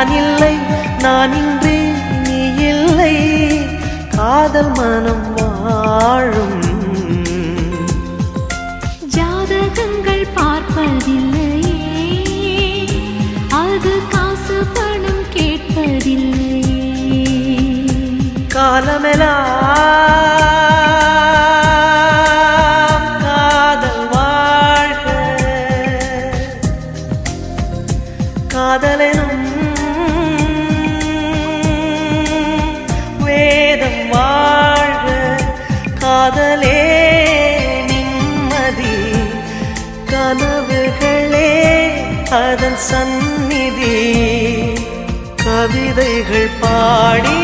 நான் இல்லை, நான் இன்றி நீ இல்லை, காதல் மனம் வாழும். ஜாதகங்கள் பார்ப்பதில்லையே, அது காசு பணம் கேட்பதில்லையே. காலமெல்லாம் காதல் வாழ்க, காதலெனும் வேதம் வாழ்க, காதலே நிம்மதி, கனவுகளே அதன் சந்நிதி, கவிதைகள் பாடி